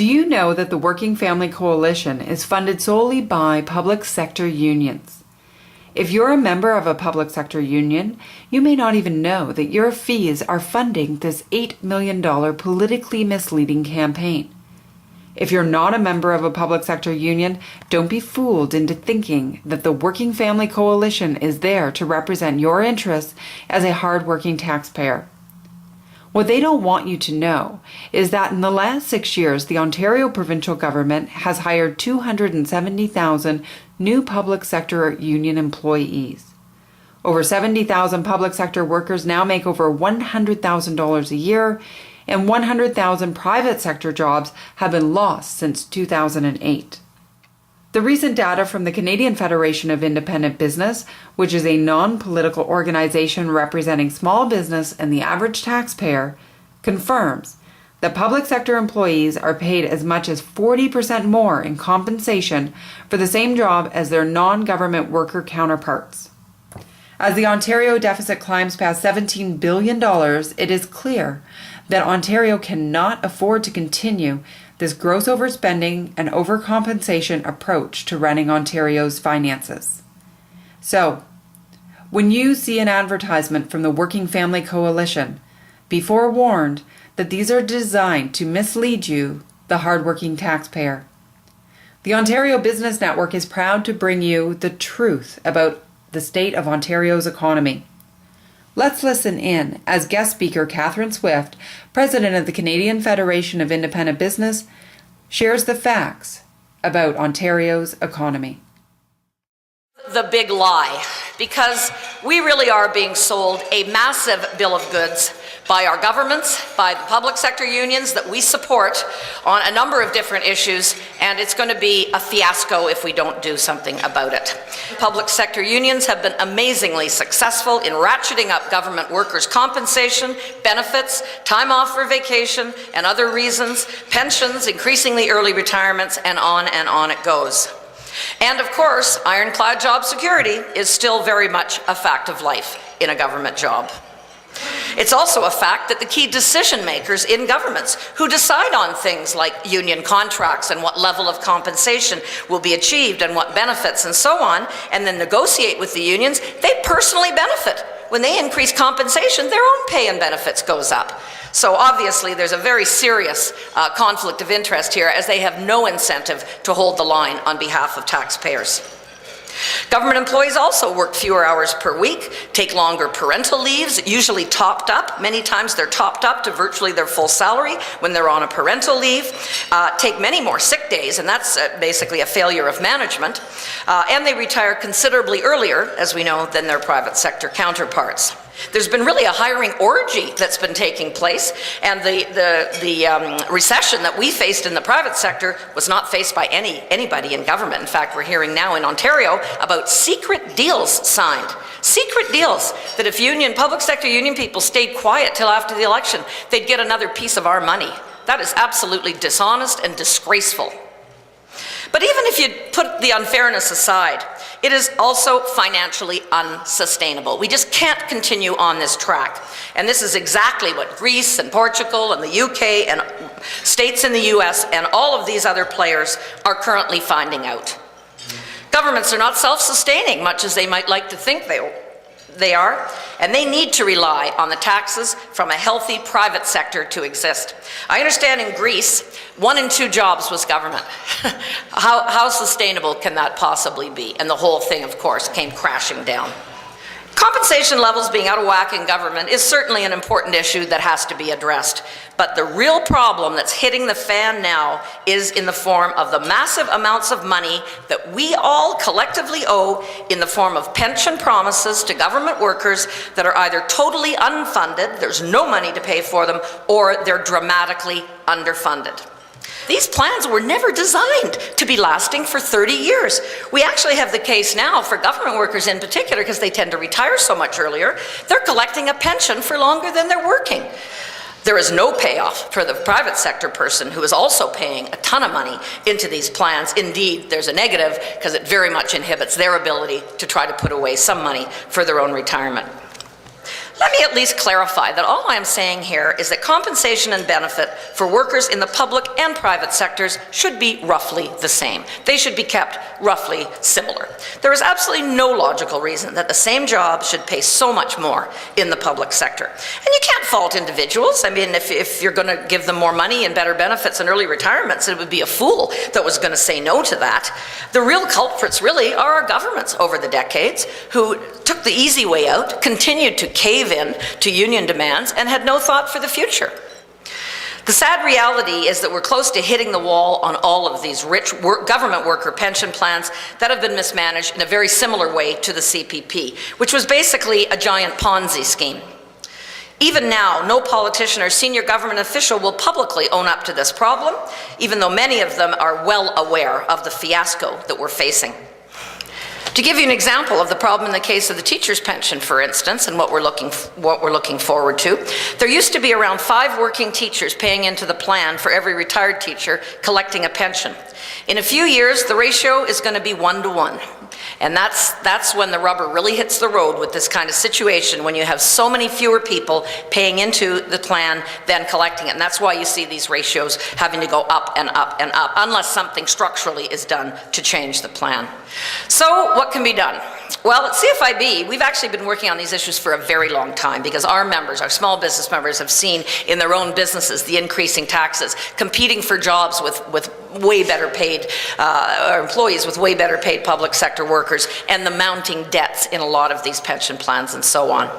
Do you know that the Working Family Coalition is funded solely by public sector unions? If you're a member of a public sector union, you may not even know that your fees are funding this $8 million politically misleading campaign. If you're not a member of a public sector union, don't be fooled into thinking that the Working Family Coalition is there to represent your interests as a hardworking taxpayer. What they don't want you to know is that in the last 6 years, the Ontario provincial government has hired 270,000 new public sector union employees. Over 70,000 public sector workers now make over $100,000 a year, and 100,000 private sector jobs have been lost since 2008. The recent data from the Canadian Federation of Independent Business, which is a non-political organization representing small business and the average taxpayer, confirms that public sector employees are paid as much as 40% more in compensation for the same job as their non-government worker counterparts. As the Ontario deficit climbs past $17 billion, it is clear that Ontario cannot afford to continue this gross overspending and overcompensation approach to running Ontario's finances. So, when you see an advertisement from the Working Family Coalition, be forewarned that these are designed to mislead you, the hardworking taxpayer. The Ontario Business Network is proud to bring you the truth about the state of Ontario's economy. Let's listen in as guest speaker Catherine Swift, President of the Canadian Federation of Independent Business, shares the facts about Ontario's economy. The big lie, because we really are being sold a massive bill of goods by our governments, by the public sector unions that we support on a number of different issues, and it's going to be a fiasco if we don't do something about it. Public sector unions have been amazingly successful in ratcheting up government workers' compensation, benefits, time off for vacation, and other reasons, pensions, increasingly early retirements, and on it goes. And of course, ironclad job security is still very much a fact of life in a government job. It's also a fact that the key decision makers in governments who decide on things like union contracts and what level of compensation will be achieved and what benefits and so on, and then negotiate with the unions, they personally benefit. When they increase compensation, their own pay and benefits goes up. So obviously there's a very serious conflict of interest here, as they have no incentive to hold the line on behalf of taxpayers. Government employees also work fewer hours per week, take longer parental leaves, usually topped up. Many times they're topped up to virtually their full salary when they're on a parental leave, take many more sick days, and that's basically a failure of management, and they retire considerably earlier, as we know, than their private sector counterparts. There's been really a hiring orgy that's been taking place, and the recession that we faced in the private sector was not faced by anybody in government. In fact, we're hearing now in Ontario about secret deals signed. Secret deals that if public sector union people stayed quiet till after the election, they'd get another piece of our money. That is absolutely dishonest and disgraceful. But even if you put the unfairness aside, it is also financially unsustainable. We just can't continue on this track. And this is exactly what Greece and Portugal and the UK and states in the US and all of these other players are currently finding out. Governments are not self-sustaining, much as they might like to think they are, and they need to rely on the taxes from a healthy private sector to exist. I understand in Greece, 1 in 2 jobs was government. How sustainable can that possibly be? And the whole thing, of course, came crashing down. Compensation levels being out of whack in government is certainly an important issue that has to be addressed. But the real problem that's hitting the fan now is in the form of the massive amounts of money that we all collectively owe in the form of pension promises to government workers that are either totally unfunded, there's no money to pay for them, or they're dramatically underfunded. These plans were never designed to be lasting for 30 years. We actually have the case now for government workers in particular, because they tend to retire so much earlier, they're collecting a pension for longer than they're working. There is no payoff for the private sector person who is also paying a ton of money into these plans. Indeed, there's a negative, because it very much inhibits their ability to try to put away some money for their own retirement. Let me at least clarify that all I'm saying here is that compensation and benefit for workers in the public and private sectors should be roughly the same. They should be kept roughly similar. There is absolutely no logical reason that the same job should pay so much more in the public sector. And you can't fault individuals. I mean, if you're going to give them more money and better benefits and early retirements, it would be a fool that was going to say no to that. The real culprits really are our governments over the decades, who took the easy way out, continued to cave in to union demands, and had no thought for the future. The sad reality is that we're close to hitting the wall on all of these rich government worker pension plans that have been mismanaged in a very similar way to the CPP, which was basically a giant Ponzi scheme. Even now, no politician or senior government official will publicly own up to this problem, even though many of them are well aware of the fiasco that we're facing. To give you an example of the problem in the case of the teacher's pension, for instance, and what we're looking forward to, there used to be around 5 working teachers paying into the plan for every retired teacher collecting a pension. In a few years, the ratio is going to be 1 to 1. And that's when the rubber really hits the road with this kind of situation, when you have so many fewer people paying into the plan than collecting it. And that's why you see these ratios having to go up and up and up, unless something structurally is done to change the plan. So what can be done? Well, at CFIB, we've actually been working on these issues for a very long time, because our members, our small business members, have seen in their own businesses the increasing taxes, competing for jobs with way better paid, or employees with way better paid public sector workers, and the mounting debts in a lot of these pension plans and so on.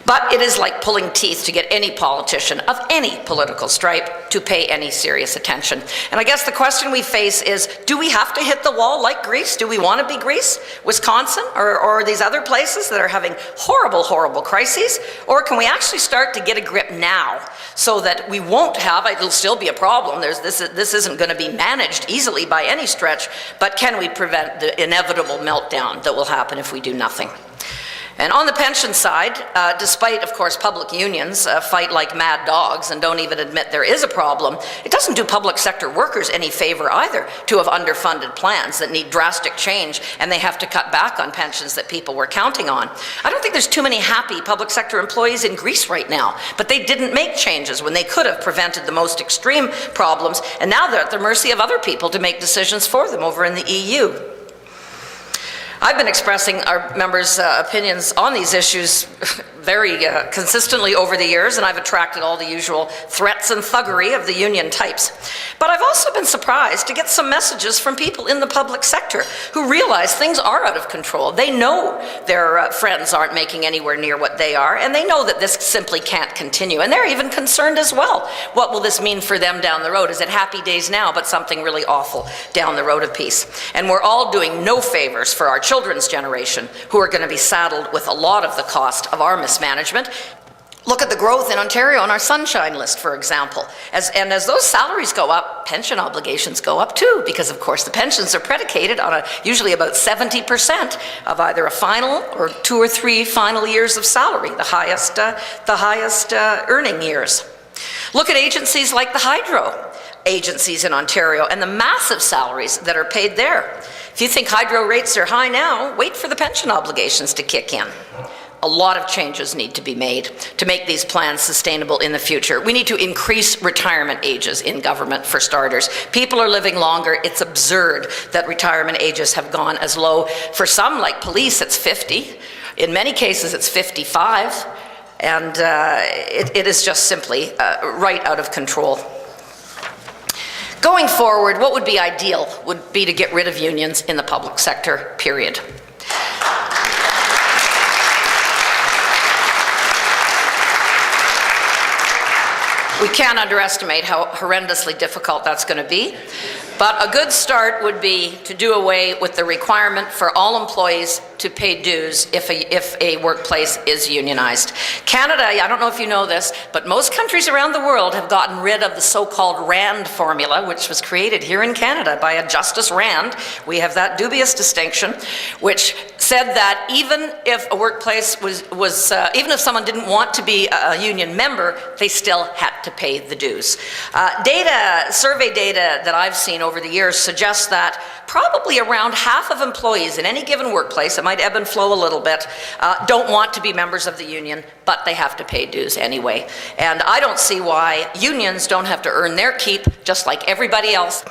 But it is like pulling teeth to get any politician of any political stripe to pay any serious attention. And I guess the question we face is, do we have to hit the wall like Greece? Do we want to be Greece, Wisconsin, or these other places that are having horrible, horrible crises? Or can we actually start to get a grip now so that we won't have, it'll still be a problem, this isn't going to be managed easily by any stretch, but can we prevent the inevitable meltdown that will happen if we do nothing? And on the pension side, despite, of course, public unions fight like mad dogs and don't even admit there is a problem, it doesn't do public sector workers any favor either to have underfunded plans that need drastic change, and they have to cut back on pensions that people were counting on. I don't think there's too many happy public sector employees in Greece right now, but they didn't make changes when they could have prevented the most extreme problems, and now they're at the mercy of other people to make decisions for them over in the EU. I've been expressing our members' opinions on these issues very consistently over the years, and I've attracted all the usual threats and thuggery of the union types. But I've also been surprised to get some messages from people in the public sector who realize things are out of control. They know their friends aren't making anywhere near what they are, and they know that this simply can't continue. And they're even concerned as well. What will this mean for them down the road? Is it happy days now, but something really awful down the road of peace? And we're all doing no favors for our children's generation, who are going to be saddled with a lot of the cost of our mismanagement. Look at the growth in Ontario on our Sunshine List, for example. As those salaries go up, pension obligations go up too, because of course the pensions are predicated on usually about 70% of either a final or 2 or 3 final years of salary, the highest earning years. Look at agencies like the hydro agencies in Ontario and the massive salaries that are paid there. If you think hydro rates are high now, wait for the pension obligations to kick in. A lot of changes need to be made to make these plans sustainable in the future. We need to increase retirement ages in government, for starters. People are living longer. It's absurd that retirement ages have gone as low. For some, like police, it's 50. In many cases, it's 55. And it is just simply right out of control. Going forward, what would be ideal would be to get rid of unions in the public sector, period. We can't underestimate how horrendously difficult that's going to be, but a good start would be to do away with the requirement for all employees to pay dues if a workplace is unionized. Canada, I don't know if you know this, but most countries around the world have gotten rid of the so-called RAND formula, which was created here in Canada by a Justice Rand. We have that dubious distinction, which said that even if a workplace even if someone didn't want to be a union member, they still had to pay the dues. Survey data that I've seen over the years suggests that probably around half of employees in any given workplace, it might ebb and flow a little bit, don't want to be members of the union, but they have to pay dues anyway. And I don't see why unions don't have to earn their keep just like everybody else.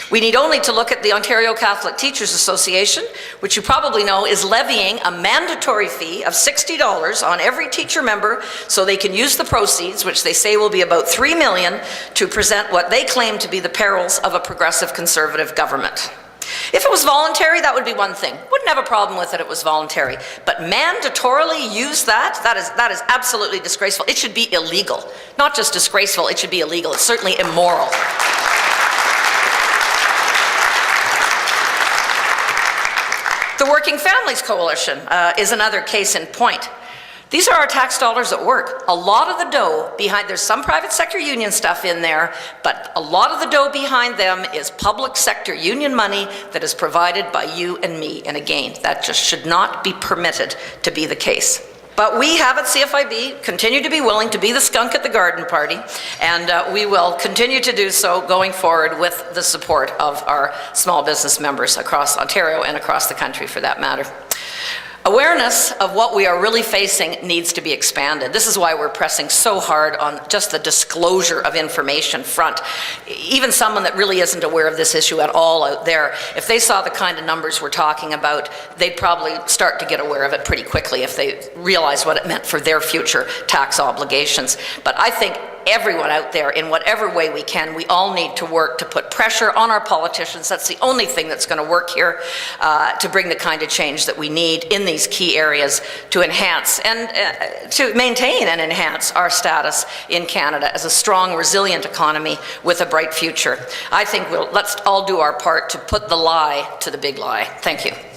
We need only to look at the Ontario Catholic Teachers Association, which you probably know is levying a mandatory fee of $60 on every teacher member so they can use the proceeds, which they say will be about $3 million, to present what they claim to be the perils of a progressive Conservative government. If it was voluntary, that would be one thing. Wouldn't have a problem with it if it was voluntary. But mandatorily use that is absolutely disgraceful. It should be illegal. Not just disgraceful, it should be illegal. It's certainly immoral. The Working Families Coalition is another case in point. These are our tax dollars at work. A lot of the dough behind, there's some private sector union stuff in there, but a lot of the dough behind them is public sector union money that is provided by you and me. And again, that just should not be permitted to be the case. But we have at CFIB continue to be willing to be the skunk at the garden party, and we will continue to do so going forward with the support of our small business members across Ontario and across the country for that matter. Awareness of what we are really facing needs to be expanded. This is why we're pressing so hard on just the disclosure of information front. Even someone that really isn't aware of this issue at all out there, if they saw the kind of numbers we're talking about, they'd probably start to get aware of it pretty quickly if they realize what it meant for their future tax obligations. But I think everyone out there, in whatever way we can, we all need to work to put pressure on our politicians. That's the only thing that's going to work here to bring the kind of change that we need in these key areas to enhance and to maintain and enhance our status in Canada as a strong, resilient economy with a bright future. I think let's all do our part to put the lie to the big lie. Thank you.